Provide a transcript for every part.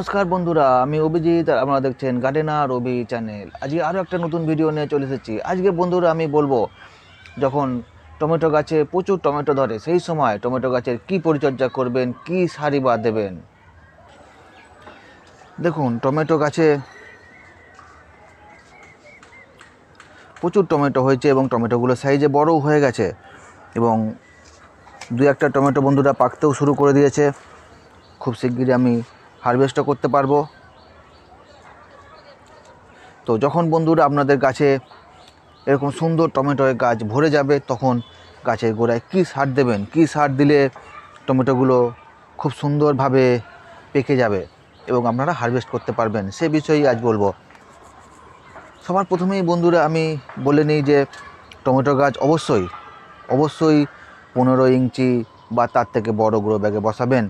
নমস্কার বন্ধুরা, আমি অভিজিৎ আর আপনারা দেখছেন গার্ডেনার অভি চ্যানেল। আজকে আরও একটা নতুন ভিডিও নিয়ে চলে এসেছি। আজকে বন্ধুরা আমি বলবো, যখন টমেটো গাছে প্রচুর টমেটো ধরে সেই সময় টমেটো গাছের কি পরিচর্যা করবেন, কি সারি বা দেবেন। দেখুন, টমেটো গাছে প্রচুর টমেটো হয়েছে এবং টমেটোগুলো সাইজে বড়ও হয়ে গেছে এবং দু একটা টমেটো বন্ধুরা পাকতেও শুরু করে দিয়েছে। খুব শিগগিরই আমি হারভেস্টও করতে পারবো। তো যখন বন্ধুরা আপনাদের গাছে এরকম সুন্দর টমেটোর গাছ ভরে যাবে, তখন গাছের গোড়ায় কী সার দেবেন, কী সার দিলে টমেটোগুলো খুব সুন্দরভাবে পেকে যাবে এবং আপনারা হারভেস্ট করতে পারবেন, সে বিষয়েই আজ বলবো। সবার প্রথমেই বন্ধুরা আমি বলে নিই যে টমেটো গাছ অবশ্যই 15 ইঞ্চি বা তার থেকে বড় গ্রো ব্যাগে বসাবেন।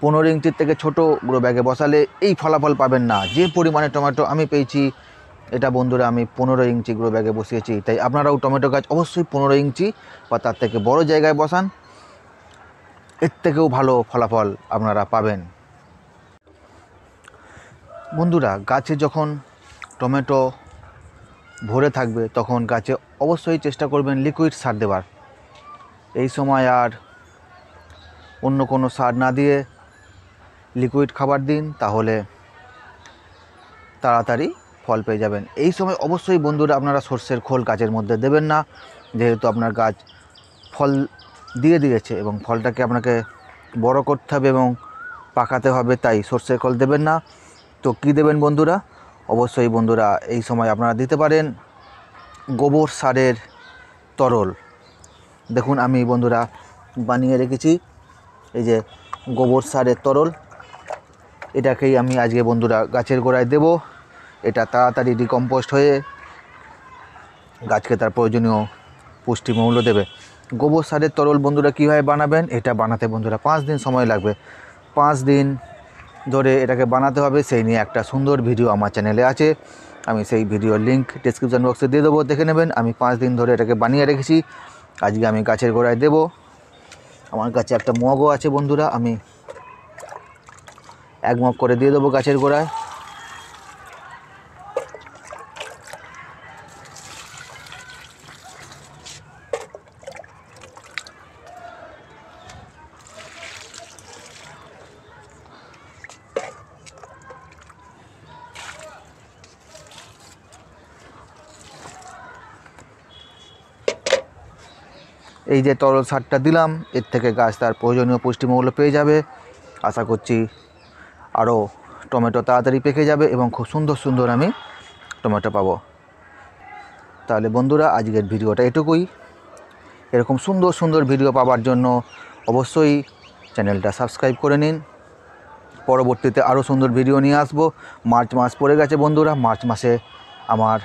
15 ইঞ্চির থেকে ছোট গ্রো ব্যাগে বসালে এই ফলাফল পাবেন না। যে পরিমাণে টমেটো আমি পেয়েছি, এটা বন্ধুরা আমি 15 ইঞ্চি গ্রো ব্যাগে বসিয়েছি। তাই আপনারাও টমেটো গাছ অবশ্যই 15 ইঞ্চি বা তার থেকে বড় জায়গায় বসান, এর থেকেও ভালো ফলাফল আপনারা পাবেন। বন্ধুরা, গাছে যখন টমেটো ভরে থাকবে তখন গাছে অবশ্যই চেষ্টা করবেন লিকুইড সার দেওয়ার। এই সময় আর অন্য কোনো সার না দিয়ে লিকুইড খাবার দিন, তাহলে তাড়াতাড়ি ফল পেয়ে যাবেন। এই সময় অবশ্যই বন্ধুরা আপনারা সর্ষের খোল গাছের মধ্যে দেবেন না, যেহেতু আপনার গাছ ফল দিয়ে দিয়েছে এবং ফলটাকে আপনাকে বড় করতে হবে এবং পাকাতে হবে, তাই সর্ষের খোল দেবেন না। তো কী দেবেন বন্ধুরা? অবশ্যই বন্ধুরা এই সময় আপনারা দিতে পারেন গোবর সারের তরল। দেখুন, আমি বন্ধুরা বানিয়ে রেখেছি এই যে গোবর সারের তরল। এটাকেই আমি আজকে বন্ধুরা গাছের গোড়ায় দেব। এটা তাড়াতাড়ি ডিকম্পোস্ট হয়ে গাছকে তার প্রয়োজনীয় পুষ্টিমূল্য দেবে। গোবর সারের তরল বন্ধুরা কীভাবে বানাবেন? এটা বানাতে বন্ধুরা 5 দিন সময় লাগবে। 5 দিন ধরে এটাকে বানাতে হবে, সেই নিয়ে একটা সুন্দর ভিডিও আমার চ্যানেলে আছে। আমি সেই ভিডিওর লিঙ্ক ডেসক্রিপশন বক্সে দিয়ে দেবো, দেখে নেবেন। আমি 5 দিন ধরে এটাকে বানিয়ে রেখেছি, আজকে আমি গাছের গোড়ায় দেব। আমার কাছে একটা মগও আছে বন্ধুরা, আমি 1 মগ করে দিয়ে দেবো গাছের গোড়ায়। এই যে তরল সারটা দিলাম, এর থেকে গাছ তার প্রয়োজনীয় পুষ্টিমূল্য পেয়ে যাবে। আশা করছি আরও টমেটো তাড়াতাড়ি পেকে যাবে এবং খুব সুন্দর সুন্দর আমি টমেটো পাবো। তাহলে বন্ধুরা আজকের ভিডিওটা এটুকুই। এরকম সুন্দর সুন্দর ভিডিও পাওয়ার জন্য অবশ্যই চ্যানেলটা সাবস্ক্রাইব করে নিন। পরবর্তীতে আরও সুন্দর ভিডিও নিয়ে আসবো। মার্চ মাস পড়ে গেছে বন্ধুরা, মার্চ মাসে আমার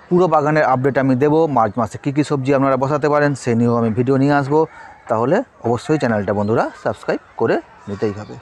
পুরো বাগানের আপডেট আমি দেবো। মার্চ মাসে কী কী সবজি আপনারা বসাতে পারেন সে নিয়েও আমি ভিডিও নিয়ে আসবো। তাহলে অবশ্যই চ্যানেলটা বন্ধুরা সাবস্ক্রাইব করে নিতেই হবে।